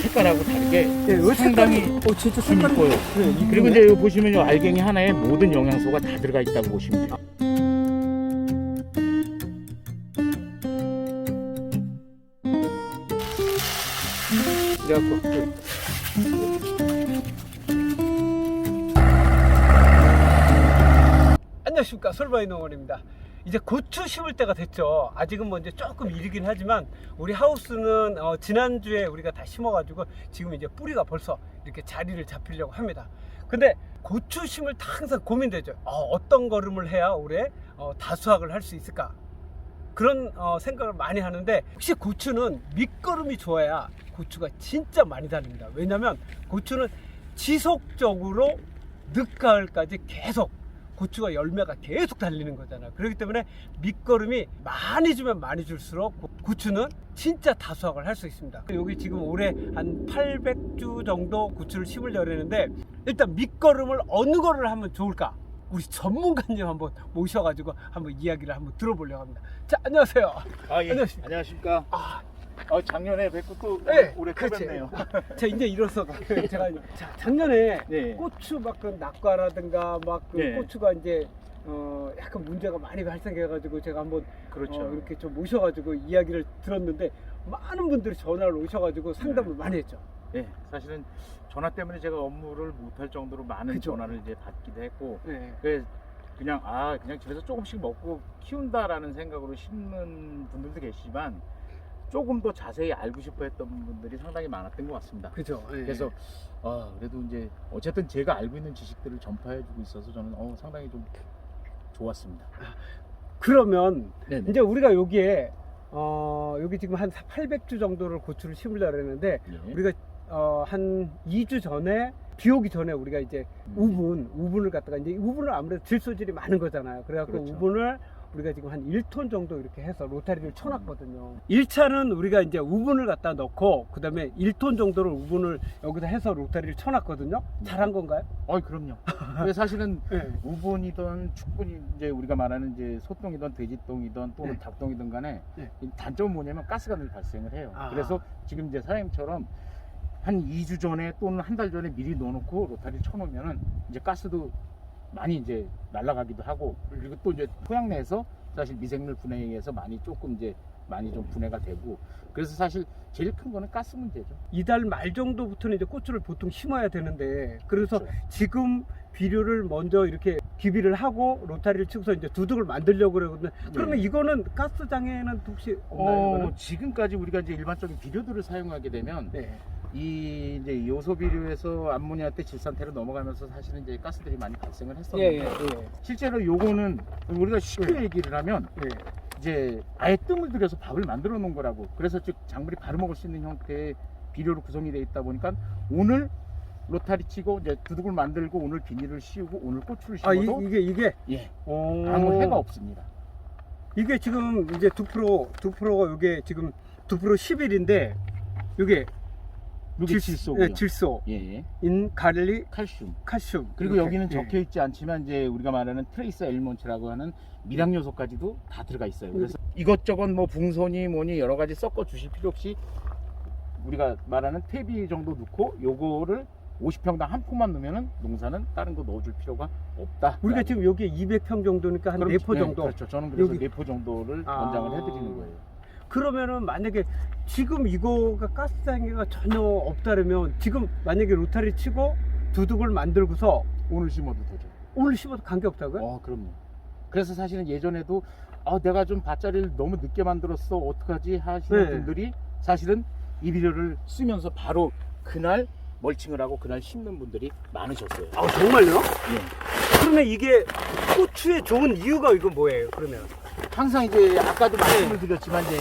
색깔하고 다르게 네, 상당히 진짜 좀 색깔이 이뻐요. 네, 그리고 이제 여기 보시면 요 알갱이 하나에 모든 영양소가 다 들어가 있다고 보시면 돼요. 그래갖고 안녕하십니까, 솔바이 농원입니다. 이제 고추 심을 때가 됐죠. 아직은 뭐 이제 조금 이르긴 하지만 우리 하우스는 지난주에 우리가 다 심어가지고 지금 이제 뿌리가 벌써 이렇게 자리를 잡히려고 합니다. 근데 고추 심을 때 항상 고민되죠. 어떤 걸음을 해야 올해 다수확을 할 수 있을까, 그런 생각을 많이 하는데, 혹시 고추는 밑거름이 좋아야 고추가 진짜 많이 달립니다. 왜냐면 고추는 지속적으로 늦가을까지 계속 고추가 열매가 계속 달리는 거잖아요. 그렇기 때문에 밑거름이 많이 주면 많이 줄수록 고추는 진짜 다수확을 할 수 있습니다. 여기 지금 올해 한 800주 정도 고추를 심으려고 했는데, 일단 밑거름을 어느 거를 하면 좋을까, 우리 전문가님 한번 모셔가지고 한번 이야기를 한번 들어보려고 합니다. 자, 안녕하세요. 예. 안녕하십니까. 작년에 뵙고 또 네, 올해 또 그렇지. 뵙네요. 자, 이제 이로써 제가 작년에 네. 고추 막 그 낙과라든가 막 그 네. 고추가 이제 약간 문제가 많이 발생해가지고 제가 한번 그렇죠. 이렇게 좀 모셔가지고 이야기를 들었는데, 많은 분들이 전화를 오셔가지고 상담을 많이 했죠. 네, 사실은 전화 때문에 제가 업무를 못할 정도로 많은 그죠. 전화를 이제 받기도 했고, 네. 그래서 그냥 집에서 조금씩 먹고 키운다라는 생각으로 심는 분들도 계시지만, 조금 더 자세히 알고 싶어 했던 분들이 상당히 많았던 것 같습니다. 그죠. 네. 그래서 그래도 이제 어쨌든 제가 알고 있는 지식들을 전파해주고 있어서 저는 상당히 좀 좋았습니다. 그러면 네네. 이제 우리가 여기에 여기 지금 한 800주 정도를 고추를 심으려고 했는데, 예. 우리가 한 2주 전에 비 오기 전에 우리가 이제 우분을 갖다가, 이제 우분은 아무래도 질소질이 많은 거잖아요. 그래갖고 그렇죠. 우분을 우리가 지금 한 1톤 정도 이렇게 해서 로타리를 쳐놨거든요. 1차는 우리가 이제 우분을 갖다 넣고, 그 다음에 1톤 정도를 우분을 여기다 해서 로타리를 쳐놨거든요. 잘한 건가요? 그럼요. 근데 사실은 네. 우분이든 축분이 이제 우리가 말하는 이제 소똥이든 돼지똥이든 또는 네. 닭똥이든 간에 네. 이 단점은 뭐냐면 가스가 늘 발생을 해요. 아. 그래서 지금 이제 사장님처럼 한 2주 전에 또는 한 달 전에 미리 넣어놓고 로타리를 쳐놓으면은 이제 가스도 많이 이제 날아가기도 하고, 그리고 또 이제 토양 내에서 사실 미생물 분해에 의해서 조금 이제 많이 좀 분해가 되고, 그래서 사실 제일 큰 거는 가스 문제죠. 이달 말 정도부터는 이제 고추를 보통 심어야 되는데, 그래서 그렇죠. 지금 비료를 먼저 이렇게 기비를 하고 로타리를 치고서 이제 두둑을 만들려고 그러거든요. 그러면 네. 이거는 가스 장애는 혹시 없나요? 이거는? 지금까지 우리가 이제 일반적인 비료들을 사용하게 되면 네. 이 이제 요소 비료에서 암모니아 때 질산태로 넘어가면서 사실은 이제 가스들이 많이 발생을 예, 했었는데, 예, 예. 실제로 요거는 우리가 쉽게 얘기를 하면 예. 이제 아예 뜸을 들여서 밥을 만들어 놓은 거라고. 그래서 즉 작물이 바로 먹을 수 있는 형태의 비료로 구성이 되어 있다 보니까, 오늘 로타리 치고 이제 두둑을 만들고 오늘 비닐을 씌우고 오늘 고추를 심어도 이게 예, 오. 아무 해가 없습니다. 이게 지금 이제 2%가 이게 지금 2% 10일인데, 이게 무기질소고요. 예, 질소, 예, 인갈리, 칼슘. 칼슘. 그리고 이렇게. 여기는 예. 적혀 있지 않지만 이제 우리가 말하는 트레이스 엘리먼트라고 하는 미량 요소까지도 다 들어가 있어요. 그래서 이것저것 뭐 붕손이 뭐니 여러 가지 섞어 주실 필요 없이 우리가 말하는 퇴비 정도 넣고 요거를 50평당 한 포만 넣으면은 농사는 다른 거 넣어줄 필요가 없다. 우리가 지금 여기에 200평 정도니까 한 4포 정도. 그렇죠. 저는 그래서 여기- 4포 정도를 권장을 해드리는 거예요. 그러면은 만약에 지금 이거가 가스 장애가 전혀 없다면, 지금 만약에 로타리 치고 두둑을 만들고서 오늘 심어도 되죠. 오늘 심어도 관계 없다고요? 그럼요. 그래서 사실은 예전에도 내가 좀 밭자리를 너무 늦게 만들었어 어떡하지 하시는 네. 분들이 사실은 이 비료를 쓰면서 바로 그날 멀칭을 하고 그날 심는 분들이 많으셨어요. 정말요? 예. 그러면 이게 고추에 좋은 이유가 이건 뭐예요? 그러면 항상 이제 아까도 말씀을 드렸지만 이제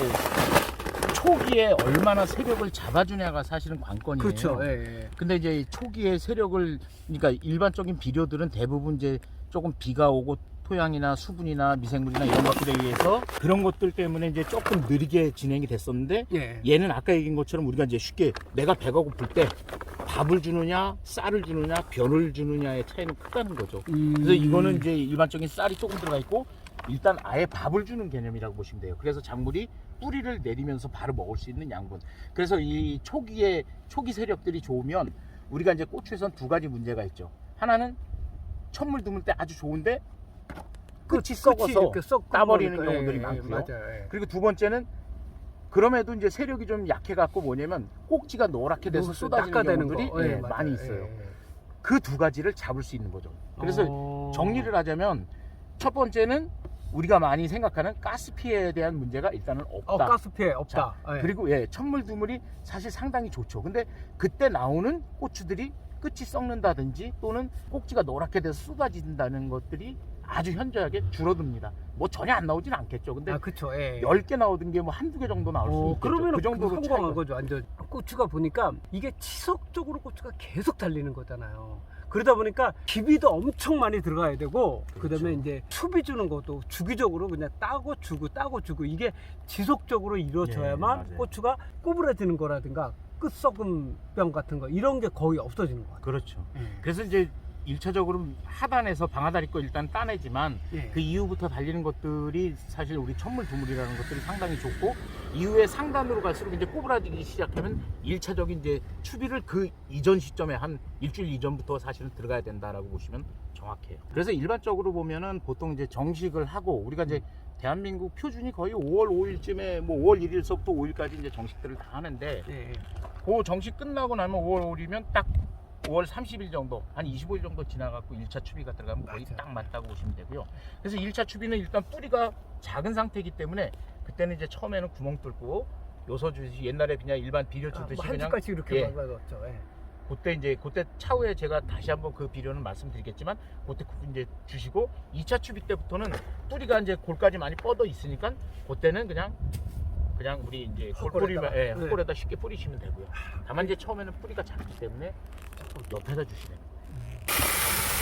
초기에 얼마나 세력을 잡아주냐가 사실은 관건이에요. 그렇죠. 예. 근데 이제 초기에 세력을, 그러니까 일반적인 비료들은 대부분 이제 조금 비가 오고 토양이나 수분이나 미생물이나 이런 것들에 의해서 그런 것들 때문에 이제 조금 느리게 진행이 됐었는데, 예. 얘는 아까 얘기한 것처럼 우리가 이제 쉽게 내가 배가 고플 때 밥을 주느냐 쌀을 주느냐 변을 주느냐의 차이는 크다는 거죠. 그래서 이거는 이제 일반적인 쌀이 조금 들어가 있고 일단 아예 밥을 주는 개념이라고 보시면 돼요. 그래서 작물이 뿌리를 내리면서 바로 먹을 수 있는 양분. 그래서 이 초기 세력들이 좋으면 우리가 이제 고추에선 두 가지 문제가 있죠. 하나는 첫물 드물 때 아주 좋은데 끝이 썩어서 이렇게 썩고 따버리는 그러니까, 경우들이 예, 많고요. 맞아요. 예. 그리고 두 번째는 그럼에도 이제 세력이 좀 약해갖고 뭐냐면 꼭지가 노랗게 돼서 쏟아지는 낙가되는 경우들이 거. 예, 예, 맞아요. 많이 있어요. 예, 예. 그 두 가지를 잡을 수 있는 거죠. 그래서 정리를 하자면 첫 번째는 우리가 많이 생각하는 가스 피해에 대한 문제가 일단은 없다. 가스 피해 없다. 예. 그리고 첫물 두물이 사실 상당히 좋죠. 근데 그때 나오는 고추들이 끝이 썩는다든지 또는 꼭지가 노랗게 돼서 쏟아진다는 것들이 아주 현저하게 줄어듭니다. 뭐 전혀 안 나오진 않겠죠. 근데 그쵸. 예. 10개 나오던 게 뭐 한두 개 정도 나올 수 있겠죠. 그러면 그 정도로 성공한 차이가- 거죠. 완전 고추가 보니까 이게 지속적으로 고추가 계속 달리는 거잖아요. 그러다 보니까 기비도 엄청 많이 들어가야 되고 그렇죠. 그다음에 이제 수비 주는 것도 주기적으로 그냥 따고 주고 이게 지속적으로 이루어져야만 예, 맞아요. 고추가 꼬부라지는 거라든가 끝썩음병 같은 거 이런 게 거의 없어지는 것 같아요. 그렇죠. 예. 그래서 이제 1차적으로 하단에서 방아다리 거 일단 따내지만 예. 그 이후부터 달리는 것들이 사실 우리 천물 두물이라는 것들이 상당히 좋고 이후에 상단으로 갈수록 이제 꼬부라지기 시작하면 1차적인 이제 추비를 그 이전 시점에 한 일주일 이전부터 사실은 들어가야 된다라고 보시면 정확해요. 그래서 일반적으로 보면은 보통 이제 정식을 하고 우리가 이제 대한민국 표준이 거의 5월 5일쯤에 뭐 5월 1일서부터 5일까지 이제 정식들을 다 하는데 예. 그 정식 끝나고 나면 5월 5일이면 딱 5월 30일 정도 한 25일 정도 지나갖고 1차 추비가 들어가면 거의 맞아요. 딱 맞다고 보시면 되고요. 그래서 1차 추비는 일단 뿌리가 작은 상태이기 때문에 그때는 이제 처음에는 구멍 뚫고 요서 주듯이 옛날에 그냥 일반 비료 주듯이 한 그냥 주까지 이렇게 예. 막아뒀죠. 예. 그때 차후에 제가 다시 한번 그 비료는 말씀드리겠지만 그때 이제 주시고 2차 추비 때부터는 뿌리가 이제 골까지 많이 뻗어 있으니까 그때는 그냥 우리 이제 헛골에다가. 네. 헛골에다 쉽게 뿌리시면 되고요. 다만 이제 처음에는 뿌리가 작기 때문에 조금 옆에다 주시면 됩니다.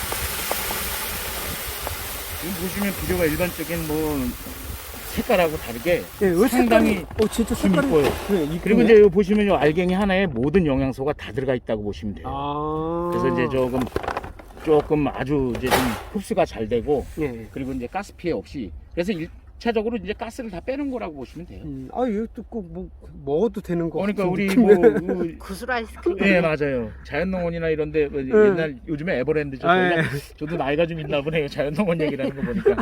지금 보시면 비료가 일반적인 뭐 색깔하고 다르게 상당히 진짜 좀 이뻐요. 그리고 이제 여기 보시면 요 알갱이 하나에 모든 영양소가 다 들어가 있다고 보시면 돼요. 그래서 이제 조금 아주 이제 좀 흡수가 잘 되고 예. 그리고 이제 가스 피해 없이 그래서 1차적으로 이제 가스를 다 빼는 거라고 보시면 돼요. 이것도 꼭 먹어도 되는 거. 그러니까 우리 구슬 아이스크림. 예 맞아요. 자연농원이나 이런데 옛날 요즘에 에버랜드죠. 저도 나이가 좀 있나 보네요. 자연농원 얘기라는 거 보니까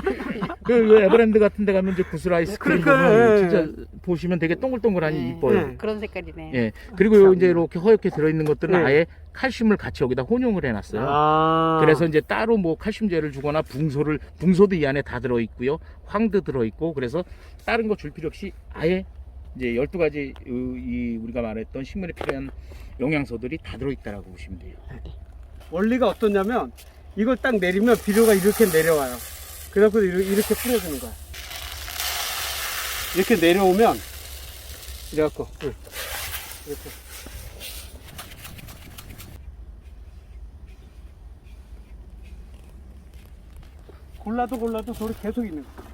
그 에버랜드 같은 데 가면 이제 구슬 아이스크림 보면 진짜 보시면 되게 동글동글하니 이뻐요. 그런 색깔이네. 예 그리고 요 이제 이렇게 허옇게 들어있는 것들은 네. 아예 칼슘을 같이 여기다 혼용을 해놨어요. 그래서 이제 따로 뭐 칼슘제를 주거나 붕소도 이 안에 다 들어있고요. 황도 들어있고 그래서 다른 거 줄 필요 없이 아예 이제 12가지 우리가 말했던 식물에 필요한 영양소들이 다 들어있다라고 보시면 돼요. 원리가 어떠냐면 이걸 딱 내리면 비료가 이렇게 내려와요. 그래갖고 이렇게 뿌려주는 거야. 이렇게 내려오면 이래갖고 이렇게 골라도 돌이 계속 있는 거야.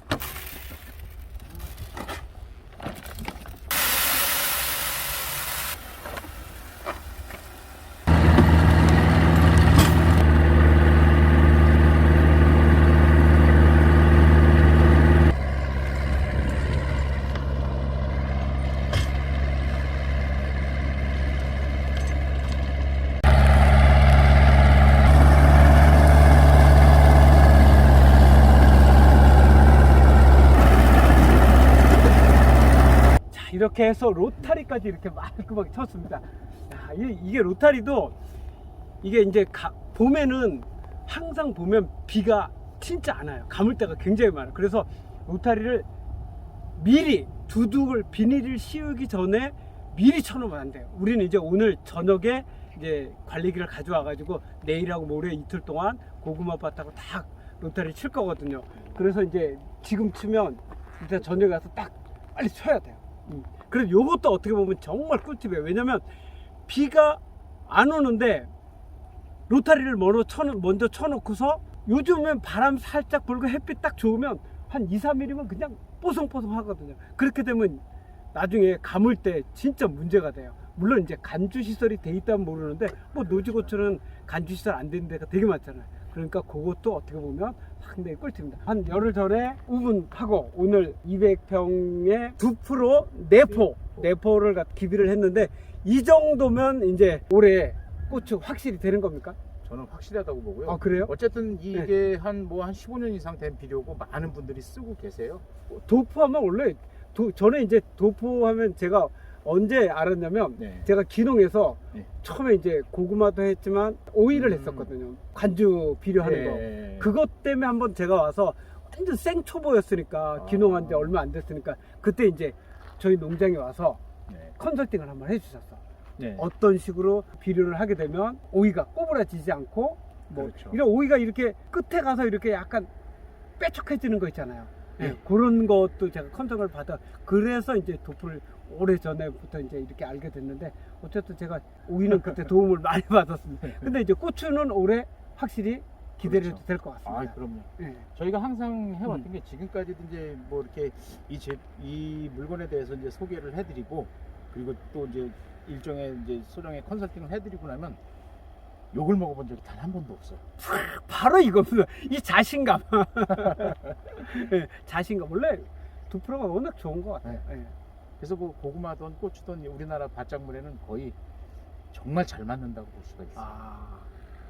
이렇게 해서 로타리까지 이렇게 말끔하게 쳤습니다. 이게 로타리도 이게 이제 봄에는 항상 보면 비가 진짜 안 와요. 가물 때가 굉장히 많아요. 그래서 로타리를 미리 두둑을 비닐을 씌우기 전에 미리 쳐놓으면 안 돼요. 우리는 이제 오늘 저녁에 이제 관리기를 가져와 가지고 내일하고 모레 이틀 동안 고구마 밭하고 다 로타리 칠 거거든요. 그래서 이제 지금 치면 일단 저녁에 가서 딱 빨리 쳐야 돼요. 그래서 요것도 어떻게 보면 정말 꿀팁이에요. 왜냐면 비가 안 오는데 로타리를 먼저 쳐놓고서 요즘엔 바람 살짝 불고 햇빛 딱 좋으면 한 2-3일이면 그냥 뽀송뽀송 하거든요. 그렇게 되면 나중에 감을 때 진짜 문제가 돼요. 물론 이제 간주시설이 돼 있다면 모르는데 뭐 노지고추는 간주시설 안 되는 데가 되게 많잖아요. 그러니까 그것도 어떻게 보면 상당히 꿀팁입니다. 한 열흘 전에 우분하고 오늘 200평에 2% 내포를 기비를 했는데 이 정도면 이제 올해 고추 확실히 되는 겁니까? 저는 확실하다고 보고요. 아, 그래요? 어쨌든 이게 한 15년 이상 된 비료고 많은 분들이 쓰고 계세요. 도포하면 원래 전에 이제 도포하면 제가 언제 알았냐면 네. 제가 기농에서 네. 처음에 이제 고구마도 했지만 오이를 했었거든요. 관주 비료하는 거. 네. 그것 때문에 한번 제가 와서 완전 생초보였으니까 기농한 지 얼마 안 됐으니까 그때 이제 저희 농장에 와서 네. 컨설팅을 한번 해주셨어. 네. 어떤 식으로 비료를 하게 되면 오이가 꼬부라지지 않고 뭐 그렇죠. 이런 오이가 이렇게 끝에 가서 이렇게 약간 빼촉해지는 거 있잖아요. 예, 네. 그런 것도 제가 컨설팅을 받아 그래서 이제 도포를 오래 전에부터 이제 이렇게 알게 됐는데 어쨌든 제가 오이는 그때 도움을 많이 받았습니다. 근데 이제 고추는 올해 확실히 기대를 그렇죠. 해도 될 것 같습니다. 아, 그럼요. 예. 저희가 항상 해왔던 게 지금까지도 이제 뭐 이렇게 이 물건에 대해서 이제 소개를 해드리고 그리고 또 이제 일종의 이제 소정의 컨설팅을 해드리고 나면 욕을 먹어본 적이 단 한 번도 없어요. 바로 이겁니다. 이 자신감. 예, 자신감. 원래 2%가 워낙 좋은 것 같아요. 예. 그래서 뭐 고구마든 고추든 우리나라 밭작물에는 거의 정말 잘 맞는다고 볼 수가 있어요. 아,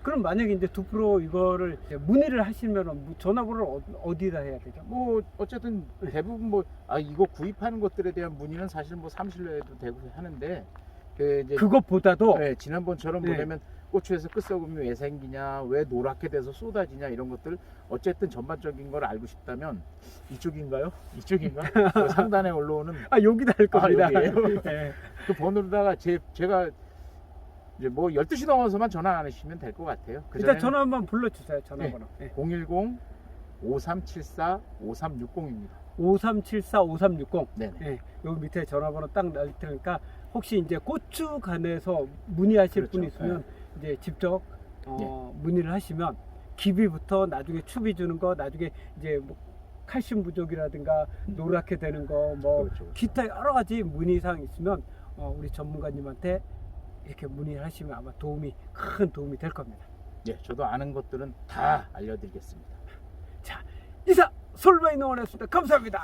그럼 만약에 이제 2% 이거를 이제 문의를 하시면 전화번호를 어디다 해야 되죠? 뭐 어쨌든 대부분 뭐 이거 구입하는 것들에 대한 문의는 사실 뭐 사무실로도 되고 하는데 그 이제 그것보다도 네, 지난번처럼 네. 뭐냐면 고추에서 끝썩음이 왜 생기냐, 왜 노랗게 돼서 쏟아지냐 이런 것들 어쨌든 전반적인 걸 알고 싶다면 이쪽인가요? 이쪽인가? 그 상단에 올라오는 여기다 할 겁니다. 여기에요? 예. 그 번호로다가 제가 이제 뭐 12시 넘어서만 전화 안 하시면 될 것 같아요. 일단 전화 한번 불러주세요. 전화번호. 예. 010-5374-5360입니다. 5374-5360. 네네. 예, 여기 밑에 전화번호 딱 넣을 테니까 혹시 이제 고추 관해서 문의하실 그렇죠. 분이 있으면 이제 직접 문의를 하시면 기비부터 나중에 추비 주는 거 나중에 이제 뭐 칼슘 부족이라든가 노랗게 되는 거 뭐 그렇죠. 기타 여러 가지 문의사항 있으면 우리 전문가님한테 이렇게 문의를 하시면 아마 큰 도움이 될 겁니다. 예, 저도 아는 것들은 다 알려드리겠습니다. 자, 이상 솔바이 농원이었습니다. 감사합니다.